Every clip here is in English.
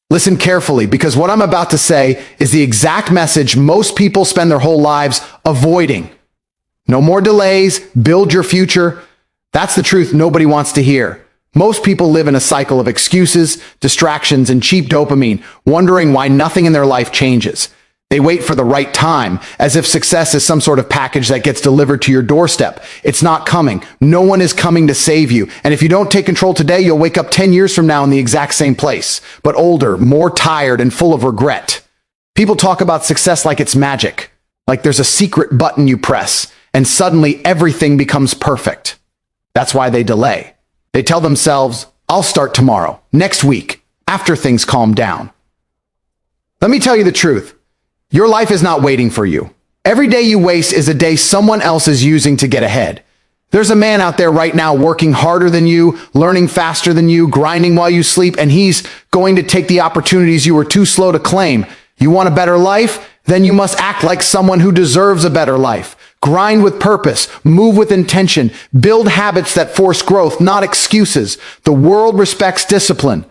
Listen carefully, because what I'm about to say is the exact message most people spend their whole lives avoiding. No more delays, build your future. That's the truth nobody wants to hear. Most people live in a cycle of excuses, distractions, and cheap dopamine, wondering why nothing in their life changes. They wait for the right time, as if success is some sort of package that gets delivered to your doorstep. It's not coming. No one is coming to save you. And if you don't take control today, you'll wake up 10 years from now in the exact same place, but older, more tired, and full of regret. People talk about success like it's magic, like there's a secret button you press, and suddenly everything becomes perfect. That's why they delay. They tell themselves, I'll start tomorrow, next week, after things calm down. Let me tell you the truth. Your life is not waiting for you. Every day you waste is a day someone else is using to get ahead. There's a man out there right now working harder than you, learning faster than you, grinding while you sleep, and he's going to take the opportunities you were too slow to claim. You want a better life? Then you must act like someone who deserves a better life. Grind with purpose, move with intention, build habits that force growth, not excuses. The world respects discipline.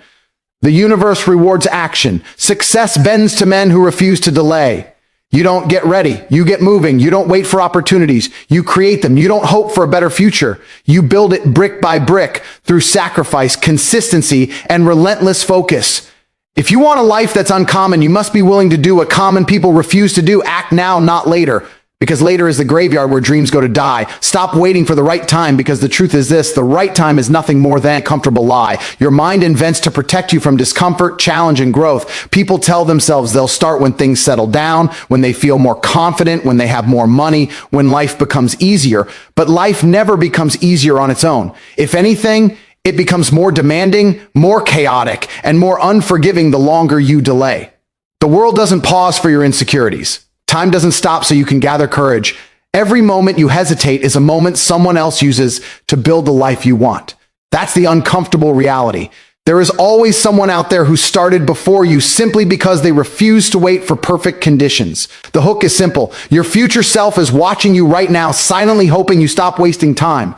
The universe rewards action. Success bends to men who refuse to delay. You don't get ready. You get moving. You don't wait for opportunities. You create them. You don't hope for a better future. You build it brick by brick through sacrifice, consistency, and relentless focus. If you want a life that's uncommon, you must be willing to do what common people refuse to do. Act now, not later. Because later is the graveyard where dreams go to die. Stop waiting for the right time, because the truth is this: the right time is nothing more than a comfortable lie. Your mind invents to protect you from discomfort, challenge, and growth. People tell themselves they'll start when things settle down, when they feel more confident, when they have more money, when life becomes easier. But life never becomes easier on its own. If anything, it becomes more demanding, more chaotic, and more unforgiving the longer you delay. The world doesn't pause for your insecurities. Time doesn't stop so you can gather courage. Every moment you hesitate is a moment someone else uses to build the life you want. That's the uncomfortable reality. There is always someone out there who started before you simply because they refused to wait for perfect conditions. The hook is simple. Your future self is watching you right now, silently hoping you stop wasting time.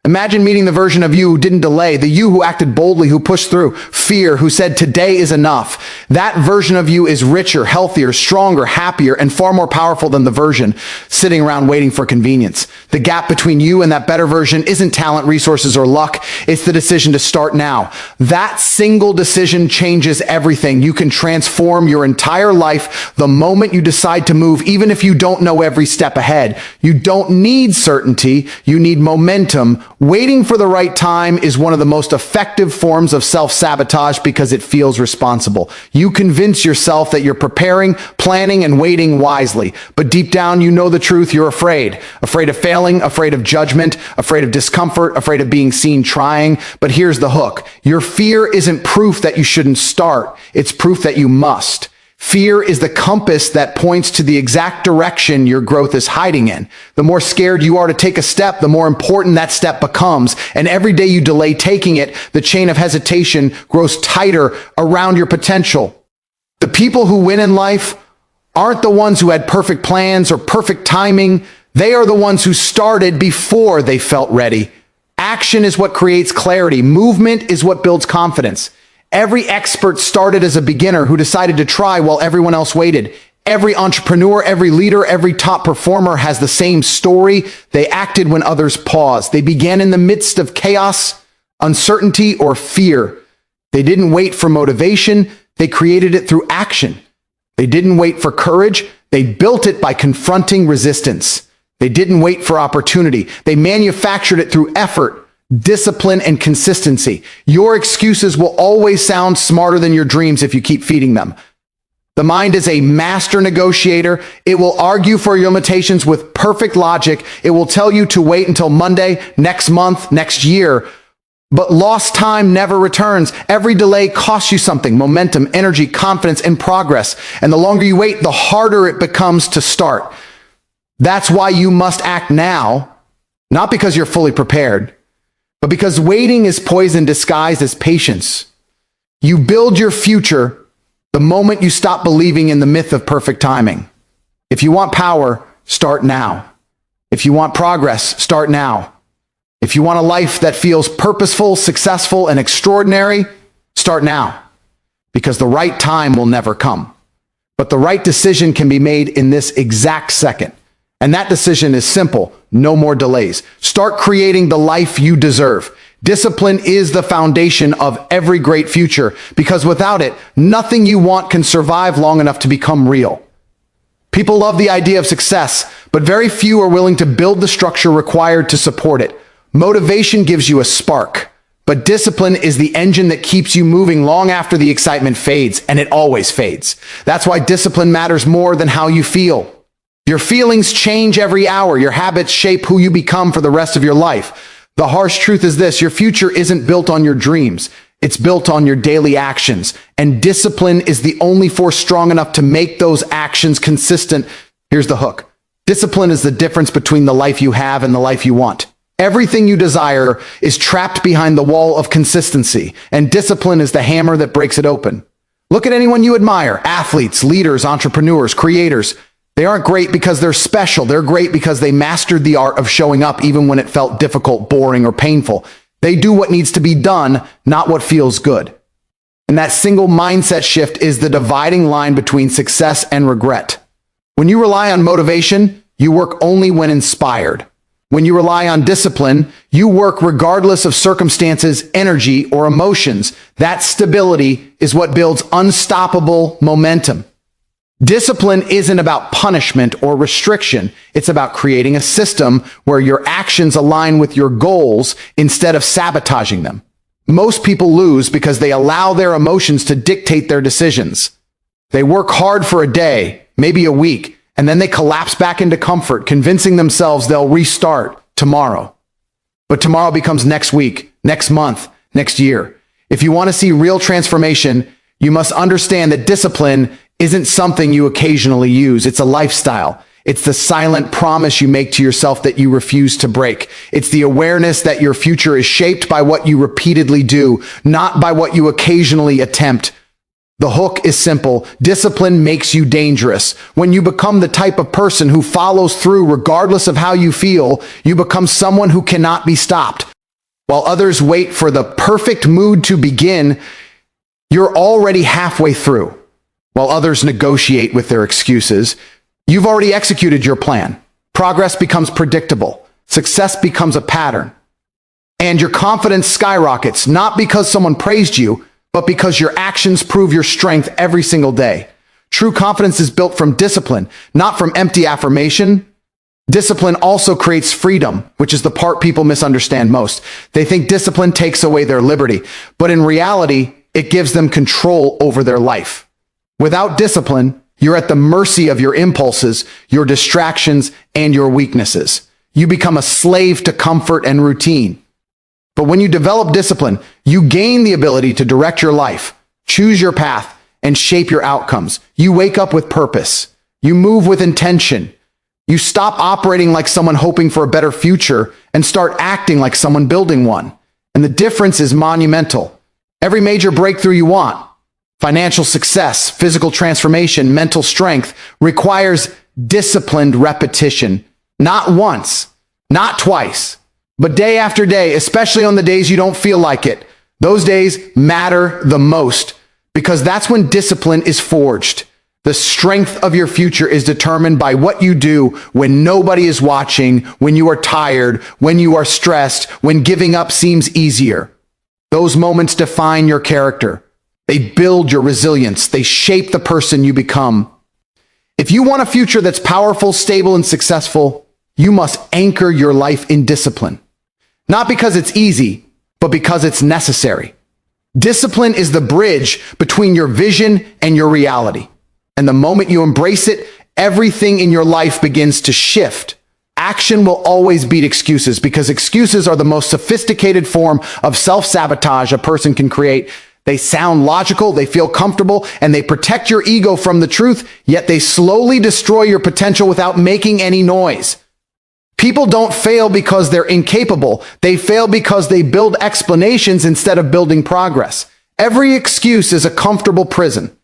Imagine meeting the version of you who didn't delay, the you who acted boldly, who pushed through fear, who said today is enough. That version of you is richer, healthier, stronger, happier, and far more powerful than the version sitting around waiting for convenience. The gap between you and that better version isn't talent, resources, or luck. It's the decision to start now. That single decision changes everything. You can transform your entire life the moment you decide to move, even if you don't know every step ahead. You don't need certainty. You need momentum. Waiting for the right time is one of the most effective forms of self-sabotage because it feels responsible. You convince yourself that you're preparing, planning, and waiting wisely. But deep down, you know the truth. You're afraid. Afraid of failing, afraid of judgment, afraid of discomfort, afraid of being seen trying. But here's the hook. Your fear isn't proof that you shouldn't start. It's proof that you must. Fear is the compass that points to the exact direction your growth is hiding in. The more scared you are to take a step, the more important that step becomes. And every day you delay taking it, the chain of hesitation grows tighter around your potential. The people who win in life aren't the ones who had perfect plans or perfect timing. They are the ones who started before they felt ready. Action is what creates clarity. Movement is what builds confidence. Every expert started as a beginner who decided to try while everyone else waited. Every entrepreneur, every leader, every top performer has the same story. They acted when others paused. They began in the midst of chaos, uncertainty, or fear. They didn't wait for motivation. They created it through action. They didn't wait for courage. They built it by confronting resistance. They didn't wait for opportunity. They manufactured it through effort, discipline, and consistency. Your excuses will always sound smarter than your dreams if you keep feeding them. The mind is a master negotiator. It will argue for your limitations with perfect logic. It will tell you to wait until Monday, next month, next year. But lost time never returns. Every delay costs you something: momentum, energy, confidence, and progress. And the longer you wait, the harder it becomes to start. That's why you must act now, not because you're fully prepared, but because waiting is poison disguised as patience. You build your future the moment you stop believing in the myth of perfect timing. If you want power, start now. If you want progress, start now. If you want a life that feels purposeful, successful, and extraordinary, start now. because the right time will never come. But the right decision can be made in this exact second. And that decision is simple. No more delays. Start creating the life you deserve. Discipline is the foundation of every great future, because without it, nothing you want can survive long enough to become real. People love the idea of success, but very few are willing to build the structure required to support it. Motivation gives you a spark, but discipline is the engine that keeps you moving long after the excitement fades, and it always fades. That's why discipline matters more than how you feel. Your feelings change every hour. Your habits shape who you become for the rest of your life. The harsh truth is this: your future isn't built on your dreams. It's built on your daily actions. And discipline is the only force strong enough to make those actions consistent. Here's the hook. Discipline is the difference between the life you have and the life you want. Everything you desire is trapped behind the wall of consistency, and discipline is the hammer that breaks it open. Look at anyone you admire: athletes, leaders, entrepreneurs, creators. They aren't great because they're special. They're great because they mastered the art of showing up even when it felt difficult, boring, or painful. They do what needs to be done, not what feels good. And that single mindset shift is the dividing line between success and regret. When you rely on motivation, you work only when inspired. When you rely on discipline, you work regardless of circumstances, energy, or emotions. That stability is what builds unstoppable momentum. Discipline isn't about punishment or restriction. It's about creating a system where your actions align with your goals instead of sabotaging them. Most people lose because they allow their emotions to dictate their decisions. They work hard for a day, maybe a week, and then they collapse back into comfort, convincing themselves they'll restart tomorrow. But tomorrow becomes next week, next month, next year. If you want to see real transformation, you must understand that discipline isn't something you occasionally use. It's a lifestyle. It's the silent promise you make to yourself that you refuse to break. It's the awareness that your future is shaped by what you repeatedly do, not by what you occasionally attempt. The hook is simple. Discipline makes you dangerous. When you become the type of person who follows through regardless of how you feel, you become someone who cannot be stopped. While others wait for the perfect mood to begin, you're already halfway through. While others negotiate with their excuses, you've already executed your plan. Progress becomes predictable. Success becomes a pattern. And your confidence skyrockets, not because someone praised you, but because your actions prove your strength every single day. True confidence is built from discipline, not from empty affirmation. Discipline also creates freedom, which is the part people misunderstand most. They think discipline takes away their liberty, but in reality, it gives them control over their life. Without discipline, you're at the mercy of your impulses, your distractions, and your weaknesses. You become a slave to comfort and routine. But when you develop discipline, you gain the ability to direct your life, choose your path, and shape your outcomes. You wake up with purpose. You move with intention. You stop operating like someone hoping for a better future and start acting like someone building one. And the difference is monumental. Every major breakthrough you want, financial success, physical transformation, mental strength, requires disciplined repetition. Not once, not twice, but day after day, especially on the days you don't feel like it. Those days matter the most because that's when discipline is forged. The strength of your future is determined by what you do when nobody is watching, when you are tired, when you are stressed, when giving up seems easier. Those moments define your character. They build your resilience. They shape the person you become. If you want a future that's powerful, stable, and successful, you must anchor your life in discipline. Not because it's easy, but because it's necessary. Discipline is the bridge between your vision and your reality. And the moment you embrace it, everything in your life begins to shift. Action will always beat excuses because excuses are the most sophisticated form of self-sabotage a person can create. They sound logical, they feel comfortable, and they protect your ego from the truth, yet they slowly destroy your potential without making any noise. People don't fail because they're incapable. They fail because they build explanations instead of building progress. Every excuse is a comfortable prison.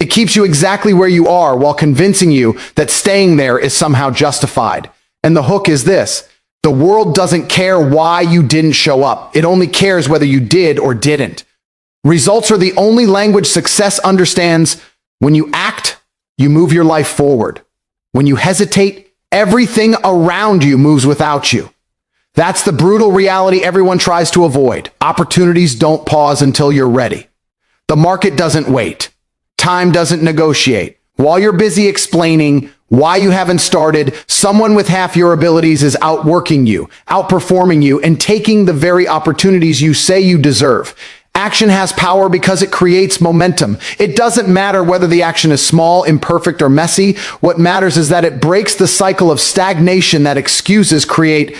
It keeps you exactly where you are while convincing you that staying there is somehow justified. And the hook is this: the world doesn't care why you didn't show up. It only cares whether you did or didn't. Results are the only language success understands. When you act, you move your life forward. When you hesitate, everything around you moves without you. That's the brutal reality everyone tries to avoid. Opportunities don't pause until you're ready. The market doesn't wait. Time doesn't negotiate. While you're busy explaining why you haven't started, someone with half your abilities is outworking you, outperforming you, and taking the very opportunities you say you deserve. Action has power because it creates momentum. It doesn't matter whether the action is small, imperfect, or messy. What matters is that it breaks the cycle of stagnation that excuses create.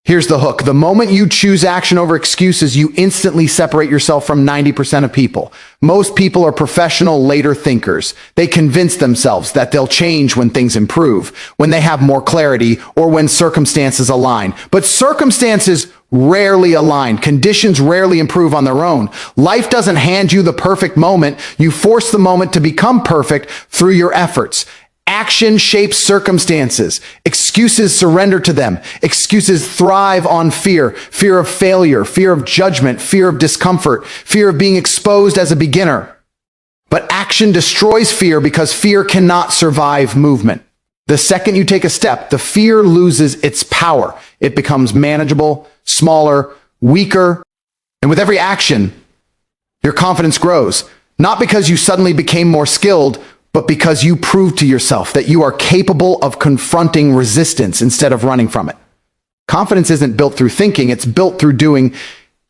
Here's the hook. The moment you choose action over excuses, you instantly separate yourself from 90% of people. Most people are professional later thinkers. They convince themselves that they'll change when things improve, when they have more clarity, or when circumstances align. But circumstances rarely align. Conditions rarely improve on their own. Life doesn't hand you the perfect moment. You force the moment to become perfect through your efforts. Action shapes circumstances. Excuses surrender to them. Excuses thrive on fear. Fear of failure, fear of judgment, fear of discomfort, fear of being exposed as a beginner. But action destroys fear because fear cannot survive movement. The second you take a step, the fear loses its power. It becomes manageable, smaller, weaker. And with every action, your confidence grows. Not because you suddenly became more skilled, but because you prove to yourself that you are capable of confronting resistance instead of running from it. Confidence isn't built through thinking, it's built through doing.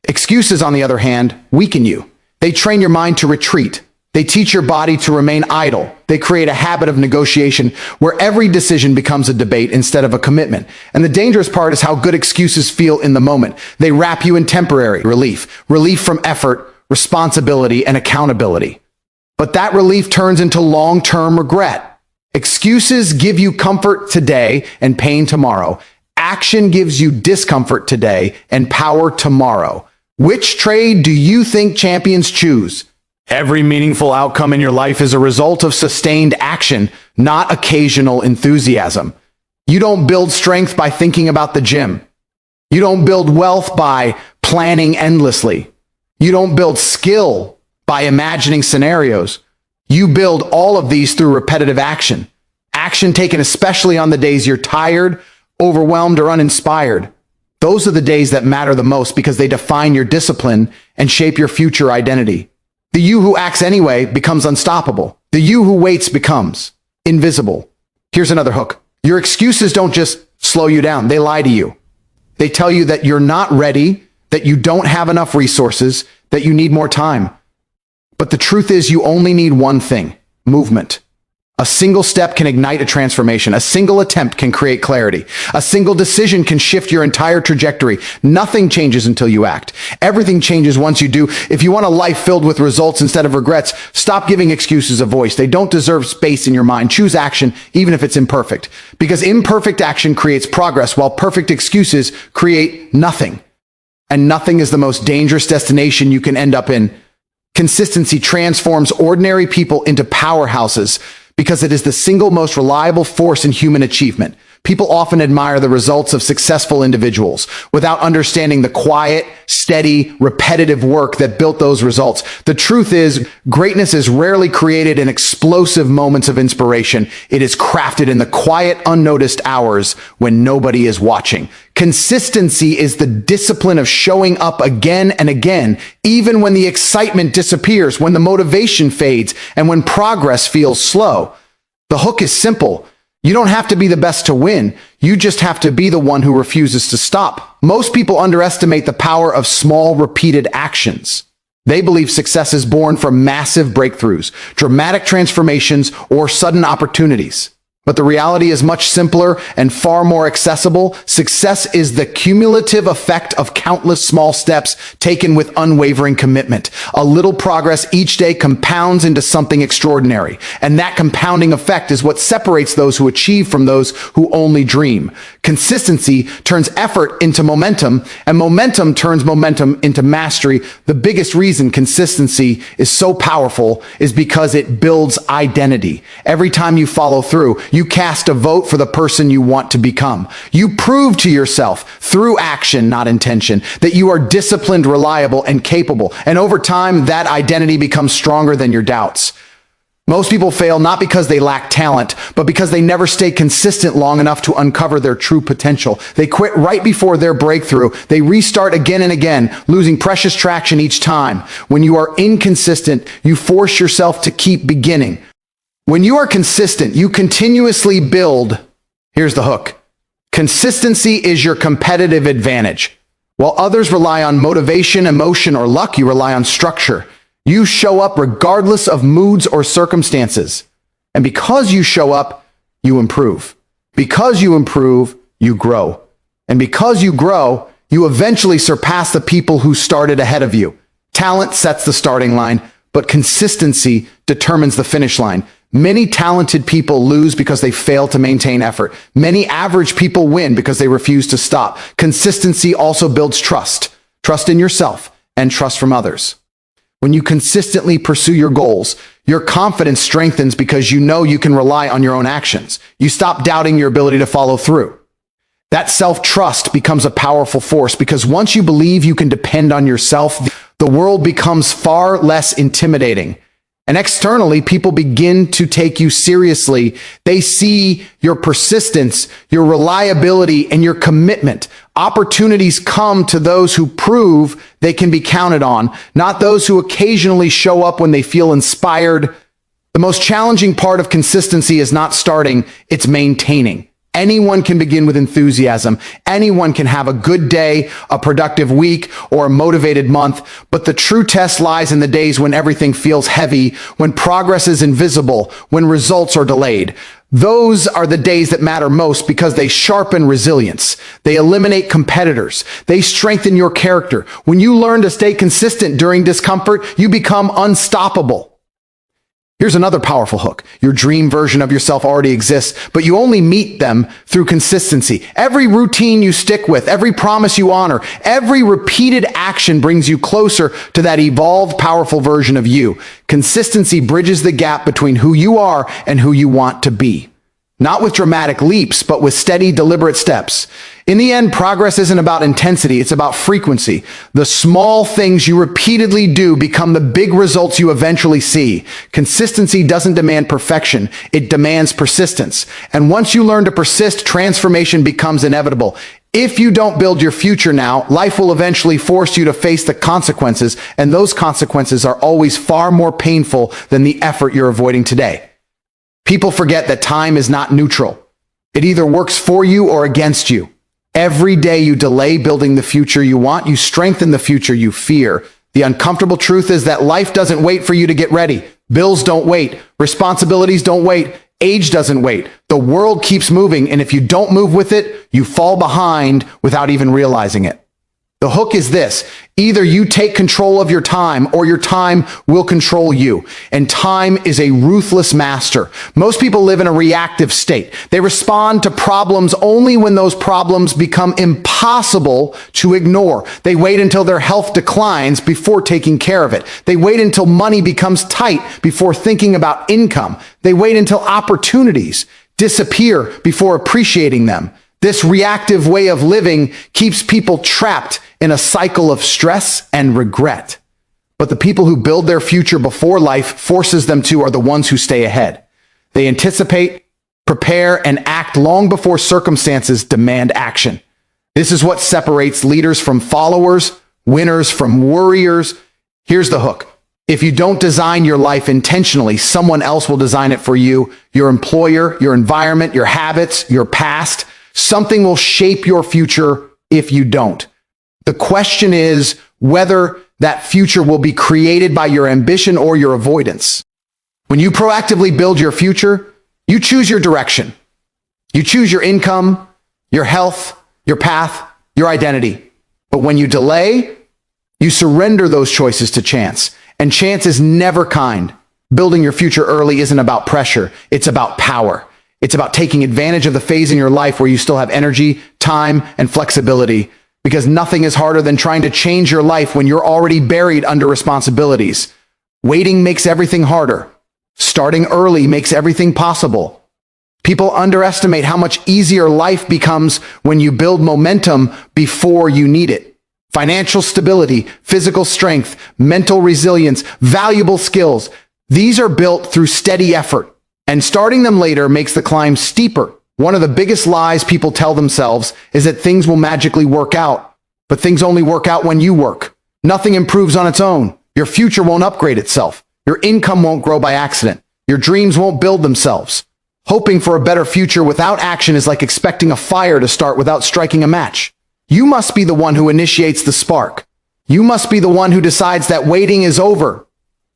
Excuses, on the other hand, weaken you. They train your mind to retreat. They teach your body to remain idle. They create a habit of negotiation where every decision becomes a debate instead of a commitment. And the dangerous part is how good excuses feel in the moment. They wrap you in temporary relief, relief from effort, responsibility, and accountability. But that relief turns into long-term regret. Excuses give you comfort today and pain tomorrow. Action gives you discomfort today and power tomorrow. Which trade do you think champions choose? Every meaningful outcome in your life is a result of sustained action, not occasional enthusiasm. You don't build strength by thinking about the gym. You don't build wealth by planning endlessly. You don't build skill by imagining scenarios. You build all of these through repetitive action. Action taken especially on the days you're tired, overwhelmed, or uninspired. Those are the days that matter the most because they define your discipline and shape your future identity. The you who acts anyway becomes unstoppable. The you who waits becomes invisible. Here's another hook. Your excuses don't just slow you down. They lie to you. They tell you that you're not ready, that you don't have enough resources, that you need more time. But the truth is you only need one thing: movement. A single step can ignite a transformation. A single attempt can create clarity. A single decision can shift your entire trajectory. Nothing changes until you act. Everything changes once you do. If you want a life filled with results instead of regrets, stop giving excuses a voice. They don't deserve space in your mind. Choose action, even if it's imperfect. Because imperfect action creates progress, while perfect excuses create nothing. And nothing is the most dangerous destination you can end up in. Consistency transforms ordinary people into powerhouses because it is the single most reliable force in human achievement. People often admire the results of successful individuals without understanding the quiet, steady, repetitive work that built those results. The truth is, greatness is rarely created in explosive moments of inspiration. It is crafted in the quiet, unnoticed hours when nobody is watching. Consistency is the discipline of showing up again and again, even when the excitement disappears, when the motivation fades, and when progress feels slow. The hook is simple. You don't have to be the best to win. You just have to be the one who refuses to stop. Most people underestimate the power of small, repeated actions. They believe success is born from massive breakthroughs, dramatic transformations, or sudden opportunities. But the reality is much simpler and far more accessible. Success is the cumulative effect of countless small steps taken with unwavering commitment. A little progress each day compounds into something extraordinary. And that compounding effect is what separates those who achieve from those who only dream. Consistency turns effort into momentum, and momentum turns momentum into mastery. The biggest reason consistency is so powerful is because it builds identity. Every time you follow through, You cast a vote for the person you want to become. You prove to yourself through action, not intention, that you are disciplined, reliable, and capable. And over time, that identity becomes stronger than your doubts. Most people fail not because they lack talent, but because they never stay consistent long enough to uncover their true potential. They quit right before their breakthrough. They restart again and again, losing precious traction each time. When you are inconsistent, you force yourself to keep beginning. When you are consistent, you continuously build. Here's the hook. Consistency is your competitive advantage. While others rely on motivation, emotion, or luck, you rely on structure. You show up regardless of moods or circumstances. And because you show up, you improve. Because you improve, you grow. And because you grow, you eventually surpass the people who started ahead of you. Talent sets the starting line, but consistency determines the finish line. Many talented people lose because they fail to maintain effort. Many average people win because they refuse to stop. Consistency also builds trust. Trust in yourself and trust from others. When you consistently pursue your goals, your confidence strengthens because you know you can rely on your own actions. You stop doubting your ability to follow through. That self-trust becomes a powerful force because once you believe you can depend on yourself, the world becomes far less intimidating. And externally, people begin to take you seriously. They see your persistence, your reliability, and your commitment. Opportunities come to those who prove they can be counted on, not those who occasionally show up when they feel inspired. The most challenging part of consistency is not starting, it's maintaining. Anyone can begin with enthusiasm. Anyone can have a good day, a productive week, or a motivated month. But the true test lies in the days when everything feels heavy, when progress is invisible, when results are delayed. Those are the days that matter most because they sharpen resilience. They eliminate competitors. They strengthen your character. When you learn to stay consistent during discomfort, you become unstoppable. Here's another powerful hook. Your dream version of yourself already exists, but you only meet them through consistency. Every routine you stick with, every promise you honor, every repeated action brings you closer to that evolved, powerful version of you. Consistency bridges the gap between who you are and who you want to be. Not with dramatic leaps, but with steady, deliberate steps. In the end, progress isn't about intensity, it's about frequency. The small things you repeatedly do become the big results you eventually see. Consistency doesn't demand perfection, it demands persistence. And once you learn to persist, transformation becomes inevitable. If you don't build your future now, life will eventually force you to face the consequences, and those consequences are always far more painful than the effort you're avoiding today. People forget that time is not neutral. It either works for you or against you. Every day you delay building the future you want, you strengthen the future you fear. The uncomfortable truth is that life doesn't wait for you to get ready. Bills don't wait. Responsibilities don't wait. Age doesn't wait. The world keeps moving, and if you don't move with it, you fall behind without even realizing it. The hook is this. Either you take control of your time or your time will control you. And time is a ruthless master. Most people live in a reactive state. They respond to problems only when those problems become impossible to ignore. They wait until their health declines before taking care of it. They wait until money becomes tight before thinking about income. They wait until opportunities disappear before appreciating them. This reactive way of living keeps people trapped in a cycle of stress and regret. But the people who build their future before life forces them to are the ones who stay ahead. They anticipate, prepare, and act long before circumstances demand action. This is what separates leaders from followers, winners from worriers. Here's the hook. If you don't design your life intentionally, someone else will design it for you. Your employer, your environment, your habits, your past. Something will shape your future if you don't. The question is whether that future will be created by your ambition or your avoidance. When you proactively build your future, you choose your direction. You choose your income, your health, your path, your identity. But when you delay, you surrender those choices to chance. And chance is never kind. Building your future early isn't about pressure. It's about power. It's about taking advantage of the phase in your life where you still have energy, time, and flexibility. Because nothing is harder than trying to change your life when you're already buried under responsibilities. Waiting makes everything harder. Starting early makes everything possible. People underestimate how much easier life becomes when you build momentum before you need it. Financial stability, physical strength, mental resilience, valuable skills. These are built through steady effort, and starting them later makes the climb steeper. One of the biggest lies people tell themselves is that things will magically work out, but things only work out when you work. Nothing improves on its own. Your future won't upgrade itself. Your income won't grow by accident. Your dreams won't build themselves. Hoping for a better future without action is like expecting a fire to start without striking a match. You must be the one who initiates the spark. You must be the one who decides that waiting is over.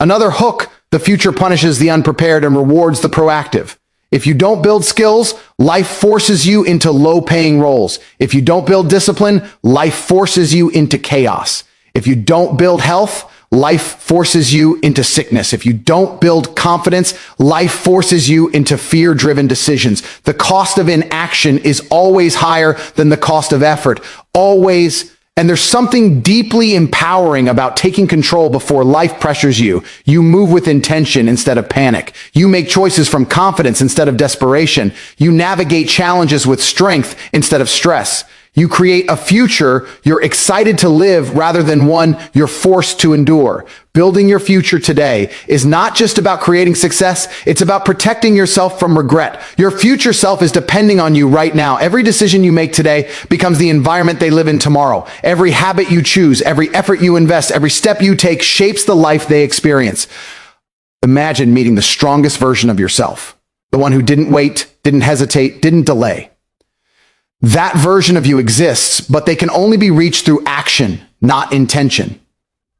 Another hook: the future punishes the unprepared and rewards the proactive. If you don't build skills, life forces you into low-paying roles. If you don't build discipline, life forces you into chaos. If you don't build health, life forces you into sickness. If you don't build confidence, life forces you into fear-driven decisions. The cost of inaction is always higher than the cost of effort. Always. And there's something deeply empowering about taking control before life pressures you. You move with intention instead of panic. You make choices from confidence instead of desperation. You navigate challenges with strength instead of stress. You create a future you're excited to live rather than one you're forced to endure. Building your future today is not just about creating success, it's about protecting yourself from regret. Your future self is depending on you right now. Every decision you make today becomes the environment they live in tomorrow. Every habit you choose, every effort you invest, every step you take shapes the life they experience. Imagine meeting the strongest version of yourself, the one who didn't wait, didn't hesitate, didn't delay. That version of you exists, but they can only be reached through action, not intention.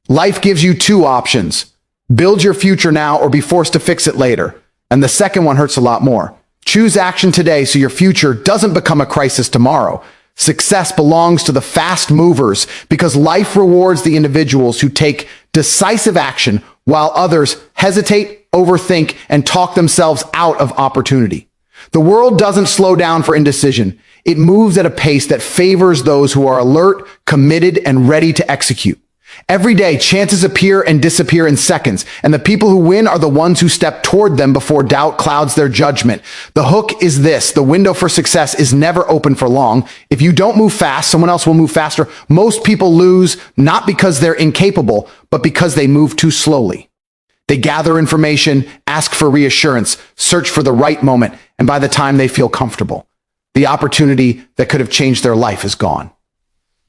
Life gives you two options: build your future now or be forced to fix it later. And the second one hurts a lot more. Choose action today so your future doesn't become a crisis tomorrow. Success belongs to the fast movers because life rewards the individuals who take decisive action while others hesitate, overthink, and talk themselves out of opportunity. The world doesn't slow down for indecision. It moves at a pace that favors those who are alert, committed, and ready to execute. Every day, chances appear and disappear in seconds, and the people who win are the ones who step toward them before doubt clouds their judgment. The hook is this: the window for success is never open for long. If you don't move fast, someone else will move faster. Most people lose not because they're incapable, but because they move too slowly. They gather information, ask for reassurance, search for the right moment, and by the time they feel comfortable, the opportunity that could have changed their life is gone.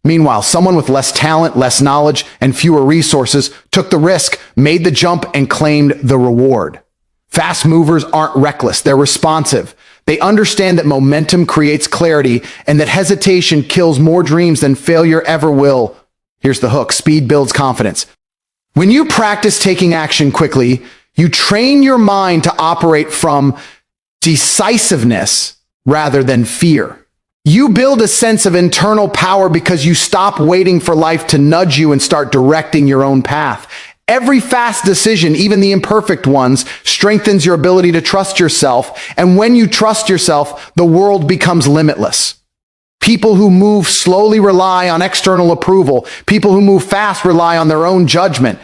Meanwhile, someone with less talent, less knowledge, and fewer resources took the risk, made the jump, and claimed the reward. Fast movers aren't reckless, they're responsive. They understand that momentum creates clarity and that hesitation kills more dreams than failure ever will. Here's the hook: speed builds confidence. When you practice taking action quickly, you train your mind to operate from decisiveness rather than fear. You build a sense of internal power because you stop waiting for life to nudge you and start directing your own path. Every fast decision, even the imperfect ones, strengthens your ability to trust yourself. And when you trust yourself, the world becomes limitless. People who move slowly rely on external approval. People who move fast rely on their own judgment.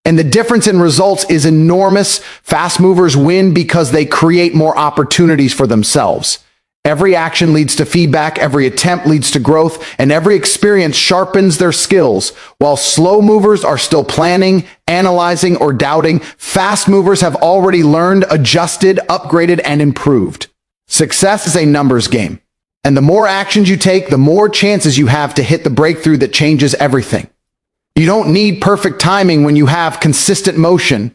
And the difference in results is enormous. Fast movers win because they create more opportunities for themselves. Every action leads to feedback, every attempt leads to growth, and every experience sharpens their skills. While slow movers are still planning, analyzing, or doubting, fast movers have already learned, adjusted, upgraded, and improved. Success is a numbers game, and the more actions you take, the more chances you have to hit the breakthrough that changes everything. You don't need perfect timing when you have consistent motion.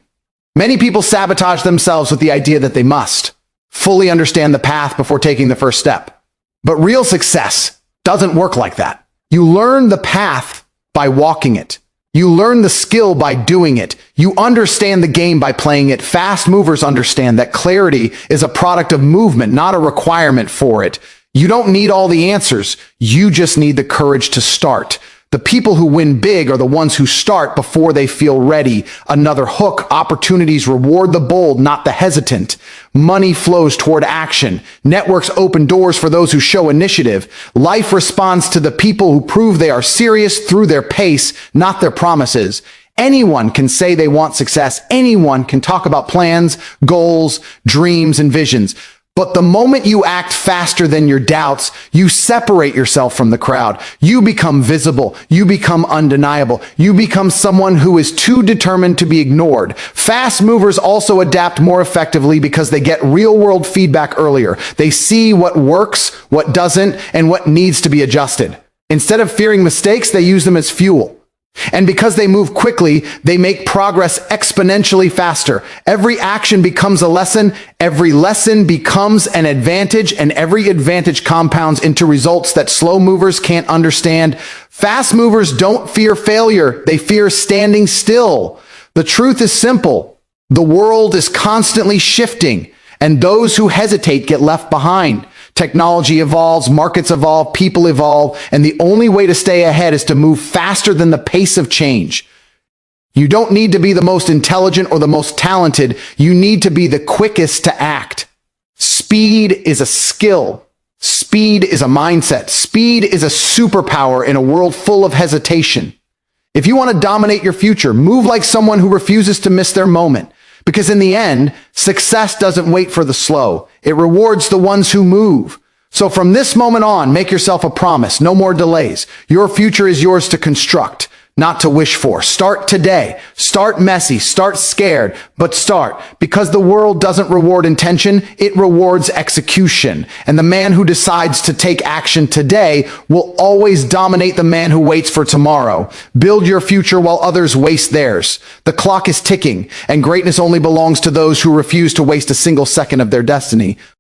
Many people sabotage themselves with the idea that they must fully understand the path before taking the first step. But real success doesn't work like that. You learn the path by walking it. You learn the skill by doing it. You understand the game by playing it. Fast movers understand that clarity is a product of movement, not a requirement for it. You don't need all the answers. You just need the courage to start. The people who win big are the ones who start before they feel ready. Another hook: opportunities reward the bold, not the hesitant. Money flows toward action. Networks open doors for those who show initiative. Life responds to the people who prove they are serious through their pace, not their promises. Anyone can say they want success. Anyone can talk about plans, goals, dreams, and visions. But the moment you act faster than your doubts, you separate yourself from the crowd. You become visible. You become undeniable. You become someone who is too determined to be ignored. Fast movers also adapt more effectively because they get real-world feedback earlier. They see what works, what doesn't, and what needs to be adjusted. Instead of fearing mistakes, they use them as fuel. And because they move quickly, they make progress exponentially faster. Every action becomes a lesson, every lesson becomes an advantage, and every advantage compounds into results that slow movers can't understand. Fast movers don't fear failure, they fear standing still. The truth is simple. The world is constantly shifting, and those who hesitate get left behind. Technology evolves, markets evolve, people evolve, and the only way to stay ahead is to move faster than the pace of change. You don't need to be the most intelligent or the most talented. You need to be the quickest to act. Speed is a skill. Speed is a mindset. Speed is a superpower in a world full of hesitation. If you want to dominate your future, move like someone who refuses to miss their moment. Because in the end, success doesn't wait for the slow. It rewards the ones who move. So from this moment on, make yourself a promise. No more delays. Your future is yours to construct, not to wish for. Start today. Start messy. Start scared. But start. Because the world doesn't reward intention, it rewards execution. And the man who decides to take action today will always dominate the man who waits for tomorrow. Build your future while others waste theirs. The clock is ticking, and greatness only belongs to those who refuse to waste a single second of their destiny.